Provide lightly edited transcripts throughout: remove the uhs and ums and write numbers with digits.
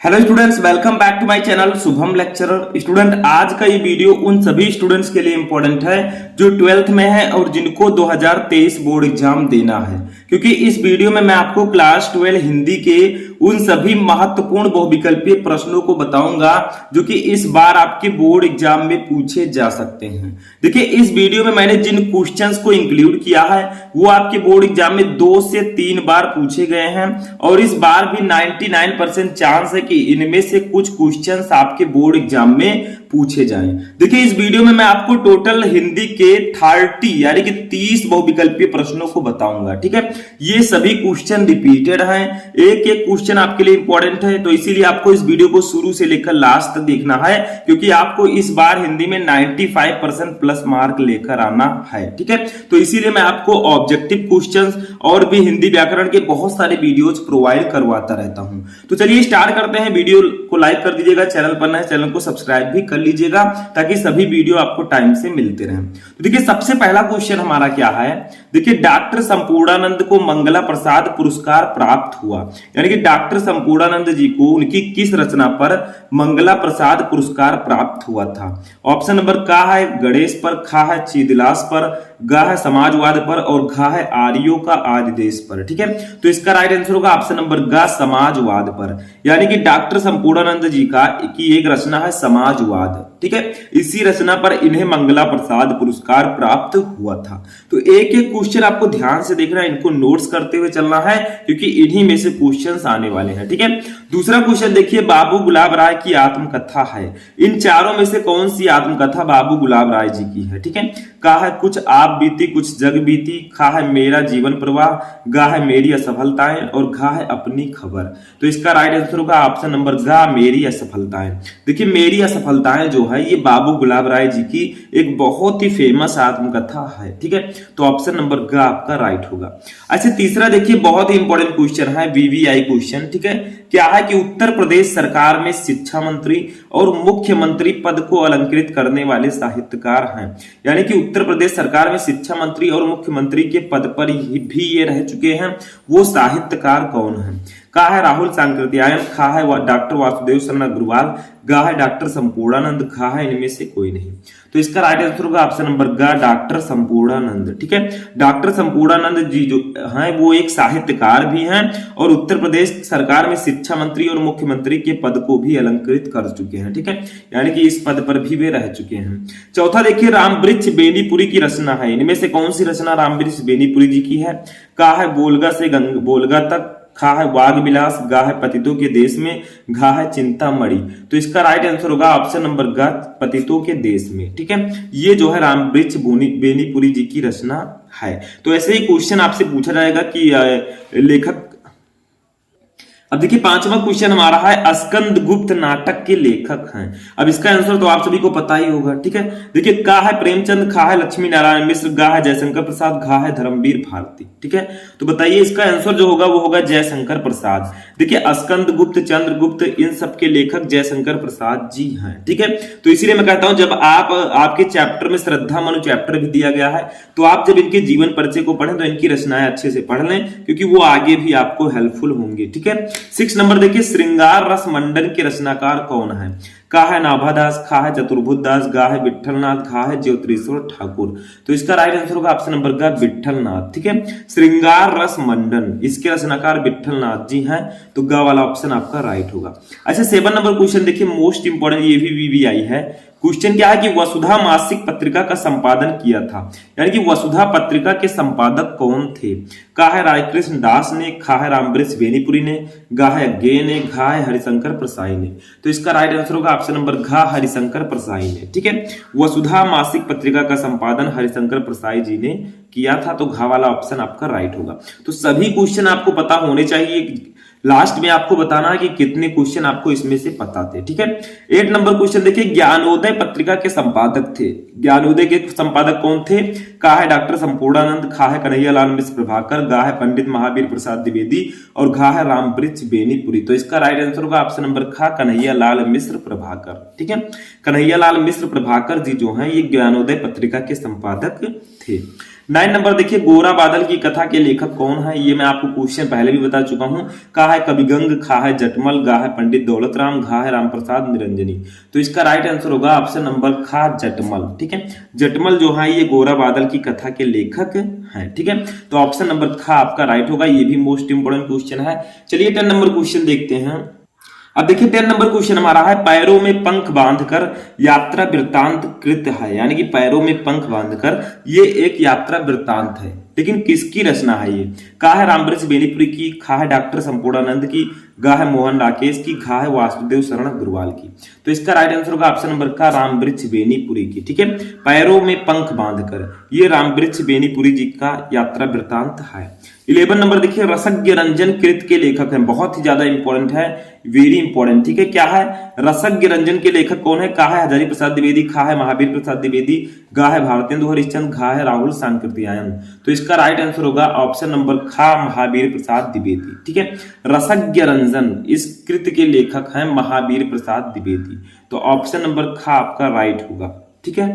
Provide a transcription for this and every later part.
Hello students, welcome back to my channel Shubham lecturer. Student, आज का ये वीडियो उन सभी स्टूडेंट्स के लिए इंपॉर्टेंट है जो 12th में है और जिनको 2023 बोर्ड एग्जाम देना है, क्योंकि इस वीडियो में मैं आपको क्लास 12 हिंदी के उन सभी महत्वपूर्ण बहुविकल्पीय प्रश्नों को बताऊंगा जो कि इस बार आपके बोर्ड एग्जाम में पूछे जा सकते हैं। देखिए, इस वीडियो में मैंने जिन क्वेश्चंस को इंक्लूड किया है वो आपके बोर्ड एग्जाम में 2 से 3 बार पूछे गए हैं और इस बार भी 99% चांस है कि इनमें से कुछ क्वेश्चंस आपके बोर्ड एग्जाम में पूछे जाएं। देखिए, इस वीडियो में मैं आपको टोटल हिंदी के 30 यानी कि 30 बहुविकल्पीय प्रश्नों को बताऊंगा। ठीक है, ये सभी क्वेश्चन रिपीटेड हैं, एक एक क्वेश्चन आपके लिए इंपॉर्टेंट है, तो इसीलिए आपको इस वीडियो को शुरू से लेकर लास्ट तक देखना है, क्योंकि आपको इस बार हिंदी में 95% प्लस मार्क लेकर आना है। ठीक है, तो इसीलिए मैं आपको ऑब्जेक्टिव क्वेश्चंस और भी हिंदी व्याकरण के बहुत सारे वीडियोज प्रोवाइड करवाता रहता हूं। तो चलिए स्टार्ट करते हैं। वीडियो को लाइक कर दीजिएगा, चैनल पर नए चैनल को सब्सक्राइब भी कर लीजिएगा ताकि सभी वीडियो आपको टाइम से मिलते रहें। तो देखिए, सबसे पहला क्वेश्चन हमारा क्या है। देखिए, डॉक्टर संपूर्णानंद को मंगला प्रसाद पुरस्कार प्राप्त हुआ, यानी कि डॉक्टर संपूर्णानंद जी को उनकी किस रचना पर मंगला प्रसाद पुरस्कार प्राप्त हुआ था। ऑप्शन नंबर का है गणेश पर, खा है चीदिलास पर, गा है समाजवाद पर और घा है आर्यों का आदिदेश पर। ठीक है, तो इसका राइट आंसर होगा ऑप्शन नंबर गा, समाजवाद पर, यानी कि डॉक्टर संपूर्णानंद जी की एक रचना है समाजवाद। ठीक है, इसी रचना पर इन्हें मंगला प्रसाद पुरस्कार प्राप्त हुआ था। तो एक एक क्वेश्चन आपको ध्यान से देखना है, इनको नोट्स करते हुए चलना है क्योंकि इन्हीं में से क्वेश्चंस आने वाले हैं। ठीक है, दूसरा क्वेश्चन देखिए, बाबू गुलाब राय की आत्मकथा है, इन चारों में से कौन सी आत्मकथा बाबू गुलाब राय जी की है। ठीक है, का है कुछ आप बीती कुछ जग बीती, खा है मेरा जीवन प्रवाह, गा है मेरी असफलताएं और घा है अपनी खबर। तो इसका राइट आंसर होगा ऑप्शन नंबर गा, मेरी असफलताएं। देखिए, मेरी असफलताएं जो है ये बाबू गुलाब राय जी की एक बहुत ही फेमस आत्मकथा है। ठीक है, तो ऑप्शन नंबर गा आपका राइट होगा। अच्छा, तीसरा देखिए, बहुत ही इंपॉर्टेंट क्वेश्चन है, वीवीआई क्वेश्चन। ठीक है, क्या है कि उत्तर प्रदेश सरकार में शिक्षा मंत्री और मुख्यमंत्री पद को अलंकृत करने वाले साहित्यकार हैं, यानी कि उत्तर प्रदेश सरकार में शिक्षा मंत्री और मुख्यमंत्री के पद पर भी ये रह चुके हैं, वो साहित्यकार कौन है। का है राहुल सांकृत्यायन, खा है डॉक्टर वासुदेव शरण अग्रवाल, गा है डॉक्टर संपूर्णानंद, खा है इनमें से कोई नहीं। तो इसका राइट आंसर होगा ऑप्शन नंबर गा, डॉक्टर संपूर्णानंद। ठीक है, डॉक्टर संपूर्णानंद जी जो हैं वो एक साहित्यकार भी हैं और उत्तर प्रदेश सरकार में शिक्षा मंत्री और मुख्यमंत्री के पद को भी अलंकृत कर चुके हैं। ठीक है, यानी कि इस पद पर भी वे रह चुके हैं। चौथा देखिए, रामवृक्ष बेनीपुरी की रचना है, इनमें से कौन सी रचना रामवृक्ष बेनीपुरी जी की है। का है बोलगा से बोलगा तक, खा है वाग विलास, गा है पतितों के देश में, घा है चिंतामणि। तो इसका राइट आंसर होगा ऑप्शन नंबर गा, पतितों के देश में। ठीक है, ये जो है रामवृक्ष बेनीपुरी जी की रचना है। तो ऐसे ही क्वेश्चन आपसे पूछा जाएगा कि लेखक। अब देखिए, पांचवा क्वेश्चन हमारा है स्कंद गुप्त नाटक के लेखक हैं। अब इसका आंसर तो आप सभी को पता ही होगा। ठीक है, देखिए, का है प्रेमचंद, खा है लक्ष्मी नारायण मिश्र, गा है जयशंकर प्रसाद, घा है धर्मवीर भारती। ठीक है, तो बताइए इसका आंसर जो होगा वो होगा जयशंकर प्रसाद। देखिए, स्कंद गुप्त, चंद्रगुप्त, इन सब के लेखक जयशंकर प्रसाद जी हैं। ठीक है, तो इसीलिए मैं कहता हूं जब आपके चैप्टर में श्रद्धा मनु चैप्टर भी दिया गया है तो आप जब इनके जीवन परिचय को पढ़ें तो इनकी रचनाएं अच्छे से पढ़ लें, क्योंकि वो आगे भी आपको हेल्पफुल होंगे। ठीक है, 6 नंबर देखिए, श्रृंगार रस मंडन के रचनाकार कौन है। का है नाभादास, खा है चतुर्भुज दास, गा है विठलनाथ, घा है ज्योतिश्वर ठाकुर। तो इसका राइट आंसर होगा ऑप्शन नंबर गा, विठलनाथ। ठीक है, श्रृंगार रस मंडन इसके रचनाकार विठलनाथ जी हैं, तो गा वाला ऑप्शन आपका राइट होगा। अच्छा, 7 नंबर क्वेश्चन देखिए, मोस्ट इंपोर्टेंट, ये भी वीवीआई है। क्वेश्चन क्या है कि वसुधा मासिक पत्रिका का संपादन किया था, यानी कि वसुधा पत्रिका के संपादक कौन थे। का है रायकृष्ण दास ने, खा है रामवृक्ष बेनीपुरी ने, गा है गे ने, घा है हरिशंकर प्रसाई ने। तो इसका राइट आंसर होगा ऑप्शन नंबर घा, हरिशंकर प्रसाई ने। ठीक है, वसुधा मासिक पत्रिका का संपादन हरिशंकर प्रसाई जी ने किया था, तो घा वाला ऑप्शन आपका राइट होगा। तो सभी क्वेश्चन आपको पता होने चाहिए। लास्ट में आपको बताना है कि कितने क्वेश्चन आपको इसमें से पता थे। ठीक है, 8 नंबर क्वेश्चन देखिए, ज्ञानोदय पत्रिका के संपादक थे, ज्ञानोदय के संपादक कौन थे। का है डॉक्टर संपूर्णानंद, खा है कन्हैयालाल मिश्र प्रभाकर, गा है पंडित महावीर प्रसाद द्विवेदी और घा है रामवृक्ष बेनीपुरी। तो इसका राइट आंसर होगा ऑप्शन नंबर खा, कन्हैयालाल मिश्र प्रभाकर। ठीक है, कन्हैयालाल मिश्र प्रभाकर जी जो हैं ये ज्ञानोदय पत्रिका के संपादक थे। 9 नंबर देखिए, गोरा बादल की कथा के लेखक कौन है? ये मैं आपको क्वेश्चन पहले भी बता चुका हूं। का है कविगंग, खा है जटमल, गा है पंडित दौलत राम, घा है रामप्रसाद निरंजनी। तो इसका राइट आंसर होगा ऑप्शन नंबर खा, जटमल। ठीक है, जटमल जो है ये गोरा बादल की कथा के लेखक हैं। ठीक है, तो ऑप्शन नंबर खा आपका राइट होगा। ये भी मोस्ट इंपोर्टेंट क्वेश्चन है। चलिए 10 नंबर क्वेश्चन देखते हैं। अब देखिए 10 नंबर क्वेश्चन हमारा है, पैरों में पंख बांधकर यात्रा वृत्तांत कृत है। यानी कि पैरों में पंख बांधकर ये एक यात्रा वृत्तांत है, लेकिन किसकी रचना है ये? का है रामवृक्ष बेनीपुरी की, खा है डॉक्टर संपूर्णानंद की, गा है मोहन राकेश की, घा है वासुदेव शरण अग्रवाल की। तो इसका राइट आंसर होगा ऑप्शन नंबर का, रामवृक्ष बेनीपुरी की। ठीक है, पैरों में पंख बांधकर ये रामवृक्ष बेनीपुरी जी का यात्रा वृत्तांत है। 11 नंबर देखिए, रसज्ञ रंजन कृत के लेखक हैं। बहुत ही ज्यादा इंपॉर्टेंट है, वेरी इंपॉर्टेंट। ठीक है, क्या है? रसज्ञ रंजन के लेखक कौन है? का है हजारी प्रसाद द्विवेदी, खा है महावीर प्रसाद द्विवेदी, गा है भारतेंदु हरिश्चंद्र, घा है राहुल सांकृत्यायन। तो इसका राइट आंसर होगा ऑप्शन नंबर खा, महावीर प्रसाद द्विवेदी। ठीक है, रसज्ञ रंजन इस कृत के लेखक हैं महावीर प्रसाद द्विवेदी। तो ऑप्शन नंबर खा आपका राइट होगा। ठीक है,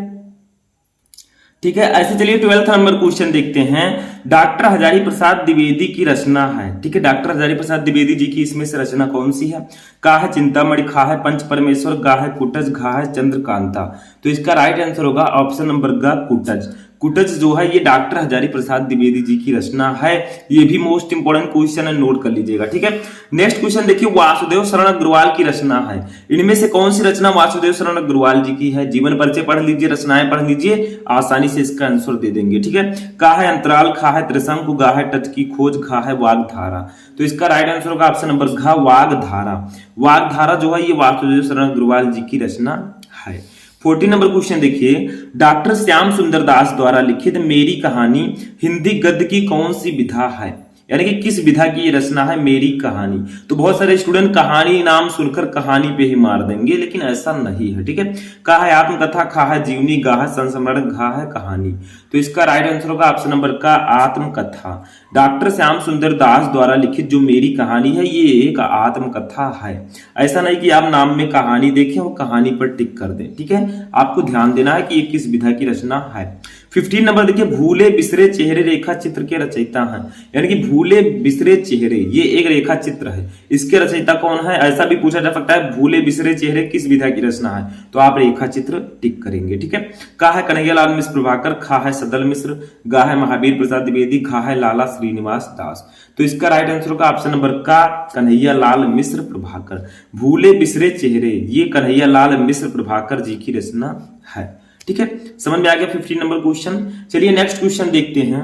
ठीक है। ऐसे चलिए 12th नंबर क्वेश्चन देखते हैं। डॉक्टर हजारी प्रसाद द्विवेदी की रचना है। ठीक है, डॉक्टर हजारी प्रसाद द्विवेदी जी की इसमें से रचना कौन सी है? का है चिंतामणि, खा है पंच परमेश्वर, गा है कुटज, घा है चंद्रकांता। तो इसका राइट आंसर होगा ऑप्शन नंबर गा, कुटज। कुटज जो है ये डॉक्टर हजारी प्रसाद द्विवेदी जी की रचना है। ये भी मोस्ट इंपोर्टेंट क्वेश्चन है, नोट कर लीजिएगा। ठीक है, नेक्स्ट क्वेश्चन देखिए, वासुदेव शरण अग्रवाल की रचना है। इनमें से कौन सी रचना वासुदेव शरण अग्रवाल जी की है? जीवन परिचय पढ़ लीजिए, रचनाएं पढ़ लीजिए, आसानी से इसका आंसर दे देंगे। ठीक है, का है अंतराल, खा है त्रिशंकु, गा है तट की खोज, घा है वागधारा। तो इसका राइट आंसर होगा ऑप्शन नंबर घा, वागधारा। वागधारा जो है ये वासुदेव शरण अग्रवाल जी की रचना है। 14 नंबर क्वेश्चन देखिए, डॉक्टर श्याम सुंदर दास द्वारा लिखित मेरी कहानी हिंदी गद्य की कौन सी विधा है? यानी कि किस विधा की ये रचना है मेरी कहानी? तो बहुत सारे स्टूडेंट कहानी नाम सुनकर कहानी पे ही मार देंगे, लेकिन ऐसा नहीं है। ठीक है, का है आत्मकथा, खा है जीवनी, गा है संस्मरण, घा है कहानी। तो इसका राइट आंसर होगा ऑप्शन नंबर का, आत्मकथा। डॉक्टर श्याम सुंदर दास द्वारा लिखित जो मेरी कहानी है ये एक आत्मकथा है। ऐसा नहीं कि आप नाम में कहानी देखें और कहानी पर टिक कर दें। ठीक है, आपको ध्यान देना है कि ये किस विधा की रचना है। 15 नंबर देखिए, भूले बिसरे चेहरे रेखा चित्र के रचयिता हैं। यानी कि भूले बिसरे चेहरे ये एक रेखा चित्र है, इसके रचयिता कौन है? ऐसा भी पूछा जा सकता है, भूले बिसरे चेहरे किस विधा की रचना है? तो आप रेखा चित्र टिक करेंगे। ठीक है, का है कन्हैयालाल मिश्र प्रभाकर, खा है सदल मिश्र, गा है महावीर प्रसाद द्विवेदी, घा है लाला श्रीनिवास दास। तो इसका राइट आंसर होगा ऑप्शन नंबर का, कन्हैयालाल मिश्र प्रभाकर। भूले बिसरे चेहरे ये कन्हैयालाल मिश्र प्रभाकर जी की रचना है। ठीक है, समझ में आ गया 15 नंबर क्वेश्चन। चलिए नेक्स्ट क्वेश्चन देखते हैं।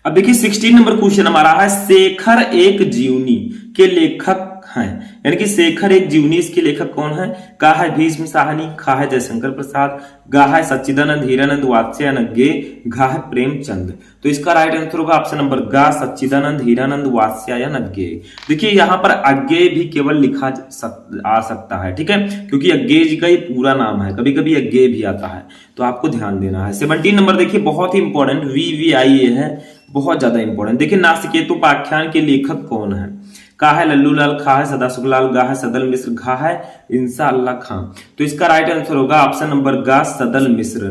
अब देखिए 16 नंबर क्वेश्चन हमारा है, शेखर एक जीवनी के लेखक हैं। यानी कि शेखर एक जीवनी, इसके लेखक कौन है? का है भीष्म साहनी, खा है जयशंकर प्रसाद, गा है सच्चिदानंद हीरानंद वात्स्यायनगे, घा है प्रेमचंद। तो इसका राइट आंसर होगा ऑप्शन नंबर गा, सच्चिदानंद हीरानंद वात्स्यायनगे। देखिए यहाँ पर अज्ञेय भी केवल लिखा आ सकता है। ठीक है, क्योंकि अज्ञेय जी का ये पूरा नाम है, कभी कभी अज्ञेय भी आता है, तो आपको ध्यान देना है। 17 नंबर देखिए, बहुत ही इंपॉर्टेंट, VVIA है, बहुत ज्यादा इंपॉर्टेंट। देखिए नासिकेतु उपाख्यान के लेखक कौन है? का है लल्लू लाल, खा है सदाशिव लाल, गा है सदल मिश्र, घा है इंसा अल्लाह खां। तो इसका राइट आंसर होगा ऑप्शन नंबर गा, सदल मिश्र।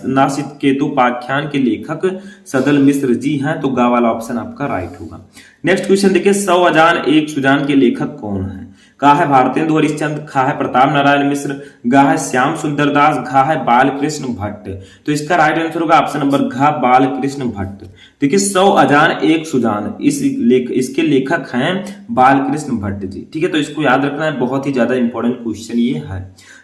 नासिकेतु उपाख्यान के लेखक सदल मिश्र जी हैं, तो गा वाला ऑप्शन आपका राइट होगा। नेक्स्ट क्वेश्चन देखिए, 100 अजान एक सुजान के लेखक कौन है? का है भारतेंदु हरिश्चंद्र, खा है प्रताप नारायण मिश्र, गा है श्याम सुंदर दास, घा है बालकृष्ण भट्ट। तो इसका राइट आंसर होगा ऑप्शन नंबर घा, बालकृष्ण भट्ट। देखिए 100 अजान एक सुजान इसके लेखक हैं बालकृष्ण भट्ट जी। ठीक है, तो इसको याद रखना है, बहुत ही ज्यादा इंपॉर्टेंट क्वेश्चन ये है।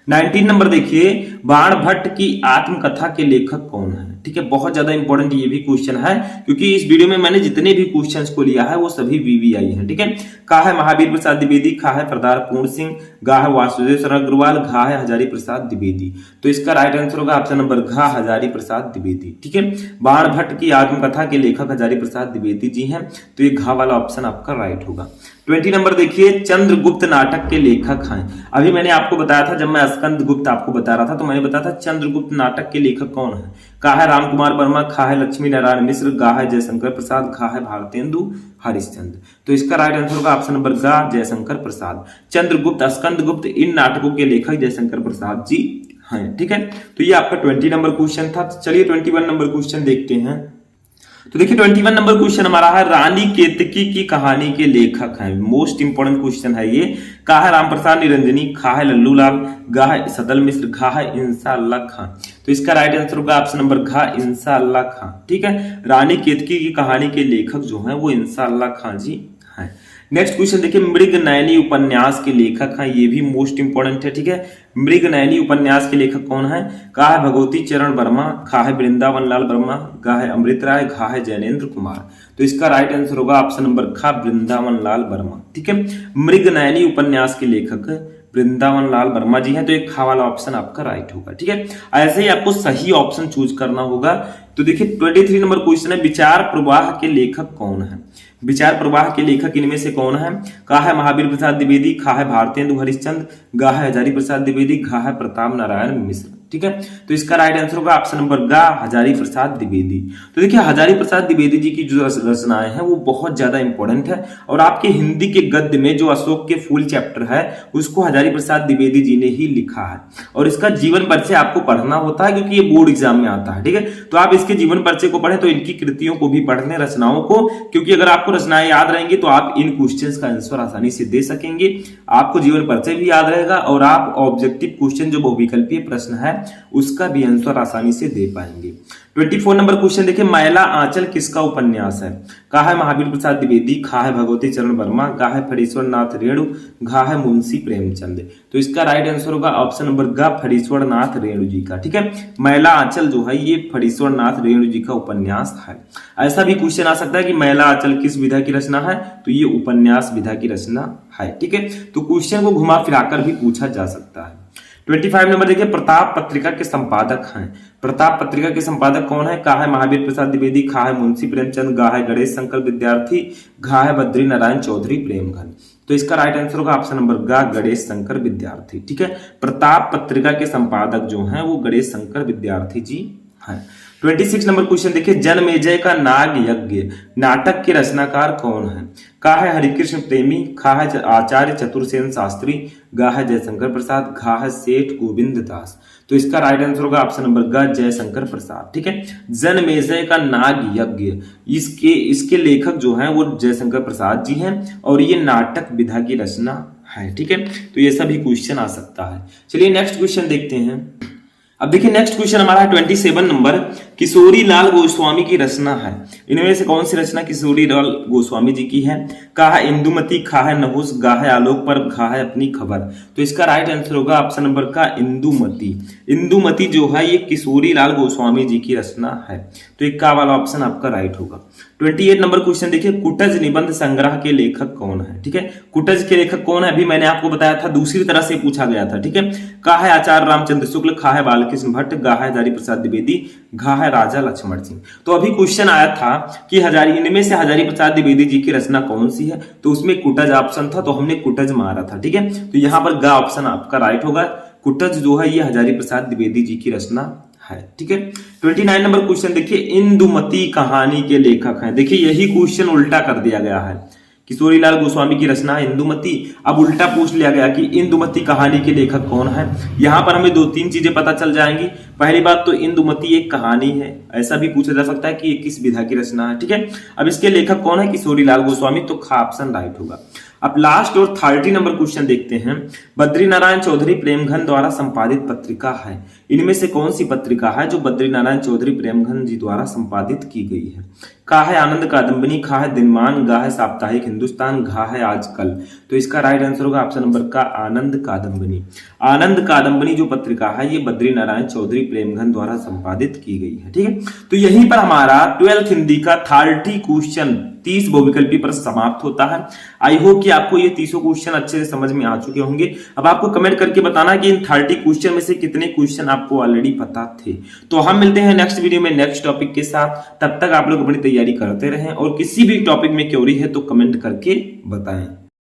19 नंबर देखिए, बाण भट्ट की आत्मकथा के लेखक कौन है? ठीक है, बहुत ज्यादा इंपॉर्टेंट ये भी क्वेश्चन है, क्योंकि इस वीडियो में मैंने जितने भी क्वेश्चंस को लिया है वो सभी VVI हैं। ठीक है, का है महावीर प्रसाद द्विवेदी, खा है सरदार पूर्ण सिंह, गा है वासुदेव शरण अग्रवाल, घा है हजारी प्रसाद द्विवेदी। तो इसका राइट आंसर होगा ऑप्शन नंबर घा, हजारी प्रसाद द्विवेदी। ठीक है, बाण भट्ट की आत्मकथा के लेखक हजारी प्रसाद द्विवेदी जी हैं, तो ये घा वाला ऑप्शन आपका राइट होगा। 20 नंबर देखिए, चंद्रगुप्त नाटक के लेखक हैं। अभी मैंने आपको बताया था, जब मैं स्कंद गुप्त आपको बता रहा था तो मैंने बताया था चंद्रगुप्त नाटक के लेखक कौन है? का है रामकुमार वर्मा, खा है लक्ष्मी नारायण मिश्र, गा है जयशंकर प्रसाद, घा है भारतेंदु हरिश्चंद्र। तो इसका राइट आंसर होगा ऑप्शन नंबर गा, जयशंकर प्रसाद। चंद्रगुप्त, स्कंद गुप्त, इन नाटकों के लेखक जयशंकर प्रसाद जी है। ठीक है, तो ये आपका 20 नंबर क्वेश्चन था। चलिए 21 नंबर क्वेश्चन देखते हैं। तो देखिए 21 नंबर क्वेश्चन हमारा है, रानी केतकी की कहानी के लेखक हैं। मोस्ट इंपोर्टेंट क्वेश्चन है ये। का है रामप्रसाद निरंजनी, खा है लल्लू लाल, गा है सदल मिश्र, घा है इंसा अल्लाह खां। तो इसका राइट आंसर होगा ऑप्शन नंबर घा, इंसा अल्लाह खां। ठीक है, रानी केतकी की कहानी के लेखक जो है वो इंसा अल्लाह खां जी हैं। नेक्स्ट क्वेश्चन देखिए, मृगनयनी उपन्यास के लेखक हैं। ये भी मोस्ट इंपोर्टेंट है। ठीक है, मृगनयनी उपन्यास के लेखक कौन है? का है भगवती चरण वर्मा, खा है वृंदावन लाल वर्मा, गा है अमृत राय, घा है जैनेन्द्र कुमार। तो इसका राइट आंसर होगा ऑप्शन नंबर खा, वृंदावन लाल वर्मा। ठीक है, मृगनयनी उपन्यास के लेखक वृंदावन लाल वर्मा जी हैं। तो एक खा वाला ऑप्शन आपका राइट होगा। ठीक है, ऐसे ही आपको सही ऑप्शन चूज करना होगा। तो देखिए 23 नंबर क्वेश्चन है, विचार प्रवाह के लेखक कौन है? विचार प्रवाह के लेखक इनमें से कौन है? का है महावीर प्रसाद द्विवेदी, खा है भारतेंदु हरिश्चंद्र, गा है हजारी प्रसाद द्विवेदी, घा है प्रताप नारायण मिश्र। ठीक है, तो इसका राइट आंसर होगा ऑप्शन नंबर गा, हजारी प्रसाद द्विवेदी। तो देखिए हजारी प्रसाद द्विवेदी जी की जो रचनाएं हैं वो बहुत ज्यादा इंपॉर्टेंट है, और आपके हिंदी के गद्य में जो अशोक के फूल चैप्टर है उसको हजारी प्रसाद द्विवेदी जी ने ही लिखा है, और इसका जीवन परिचय आपको पढ़ना होता है क्योंकि ये बोर्ड एग्जाम में आता है। ठीक है, तो आप इसके जीवन परिचय को पढ़ें, तो इनकी कृतियों को भी पढ़ लें, रचनाओं को, क्योंकि अगर आपको रचनाएं याद रहेंगी तो आप इन क्वेश्चंस का आंसर आसानी से दे सकेंगे। आपको जीवन परिचय भी याद रहेगा, और आप ऑब्जेक्टिव क्वेश्चन जो बहुविकल्पीय प्रश्न है उसका भी आंसर आसानी से दे पाएंगे। 24 नंबर क्वेश्चन देखिए, मैला आंचल किसका उपन्यास है? का है महावीर प्रसाद द्विवेदी, खा है भगवती चरण वर्मा, गा है फणीश्वर नाथ रेणु, घा है मुंशी प्रेमचंद। तो इसका राइट आंसर होगा ऑप्शन नंबर गा, फणीश्वर नाथ रेणु जी का। ठीक है, मैला आंचल जो है ये फणीश्वर नाथ रेणु जी का उपन्यास है। ऐसा भी क्वेश्चन आ सकता है कि मैला आंचल किस विधा की रचना है? तो ये उपन्यास विधा की रचना है। ठीक है, तो क्वेश्चन को घुमा फिराकर भी पूछा जा सकता है। 25 नंबर देखिए, प्रताप पत्रिका के संपादक हैं। प्रताप पत्रिका के संपादक कौन है? का है महावीर प्रसाद द्विवेदी, खा है मुंशी प्रेमचंद, गा है गणेश शंकर विद्यार्थी, घा है बद्री नारायण चौधरी प्रेमघन। तो इसका राइट आंसर होगा ऑप्शन नंबर गा, गणेश शंकर विद्यार्थी। ठीक है, प्रताप पत्रिका के संपादक जो हैं वो गणेश शंकर विद्यार्थी जी हैं। 26 नंबर क्वेश्चन देखिए, जनमेजय का नाग यज्ञ नाटक के रचनाकार कौन है? का है हरिकृष्ण प्रेमी, खा है आचार्य चतुर्सेन शास्त्री, गा है जयशंकर प्रसाद, घा है सेठ गोविंद दास। तो इसका राइट आंसर होगा ऑप्शन नंबर गा, जयशंकर प्रसाद। ठीक है, जनमेजय का नाग यज्ञ इसके लेखक जो हैं वो जयशंकर प्रसाद जी हैं, और ये नाटक विधा की रचना है। ठीक है, तो ये सभी क्वेश्चन आ सकता है। चलिए नेक्स्ट क्वेश्चन देखते हैं। अब देखिए नेक्स्ट क्वेश्चन हमारा 27 नंबर, किशोरी लाल गोस्वामी की रचना है। इनमें से कौन सी रचना किशोरी लाल गोस्वामी जी की है? का है इंदुमती, खा है नहुस, गा है आलोक पर्व, घा है अपनी खबर। तो इसका राइट आंसर होगा ऑप्शन नंबर का, इंदुमती। इंदुमती जो है ये किशोरी लाल गोस्वामी जी की रचना है। तो एक का वाला ऑप्शन आपका राइट होगा। 28 नंबर क्वेश्चन देखिए, कुटज निबंध संग्रह के लेखक कौन है? ठीक है, कुटज के लेखक कौन है अभी मैंने आपको बताया था, दूसरी तरह से पूछा गया था। ठीक है, का है आचार्य रामचंद्र शुक्ल, खा है बालकृष्ण भट्ट, गा है हजारी प्रसाद द्विवेदी, घा है राजा लक्ष्मण सिंह। तो अभी क्वेश्चन आया था कि इनमें से हजारी प्रसाद द्विवेदी जी की रचना कौन सी है, तो उसमें कुटज ऑप्शन था, तो हमने कुटज मारा था। ठीक है, तो यहाँ पर गा ऑप्शन आपका राइट होगा। कुटज जो है ये हजारी प्रसाद द्विवेदी जी की रचना है। ठीक है, 29 नंबर क्वेश्चन देखिए, इंदुमती कहानी के लेखक हैं। देखिए यही क्वेश्चन उल्टा कर दिया गया है। किशोरी लाल गोस्वामी की रचना है इंदुमती, अब उल्टा पूछ लिया गया कि इंदुमती कहानी के लेखक कौन है। यहाँ पर हमें 2-3 चीजें पता चल जाएंगी। पहली बात तो इंदुमती एक कहानी है, ऐसा भी पूछा जा सकता है कि ये किस विधा की रचना है। ठीक है, अब इसके लेखक कौन है? किशोरी लाल गोस्वामी। तो खा ऑप्शन राइट होगा। अब लास्ट और 30 नंबर क्वेश्चन देखते हैं। बद्री नारायण चौधरी प्रेमघन द्वारा संपादित पत्रिका है। इनमें से कौन सी पत्रिका है जो बद्री नारायण चौधरी प्रेमघन जी द्वारा संपादित की गई है? का है आनंद कादम्बिनी, खा है दिनमान, गा है साप्ताहिक हिंदुस्तान, घा है आजकल। तो इसका राइट आंसर होगा ऑप्शन नंबर का, आनंद कादम्बिनी। आनंद कादम्बिनी जो पत्रिका है ये बद्री नारायण चौधरी प्रेमघन द्वारा संपादित की गई है। ठीक है, तो यहीं पर हमारा 12th हिंदी का 30 क्वेश्चन 30 बहुविकल्पी प्रश्न समाप्त होता है। आई होप कि आपको ये 30 क्वेश्चन अच्छे से समझ में आ चुके होंगे। अब आपको कमेंट करके बताना कि इन 30 क्वेश्चन में से कितने क्वेश्चन आपको ऑलरेडी पता थे। तो हम मिलते हैं नेक्स्ट वीडियो में नेक्स्ट टॉपिक के साथ। तब तक आप लोग अपनी तैयारी करते रहें, और किसी भी टॉपिक में क्वेरी है तो कमेंट करके बताएं।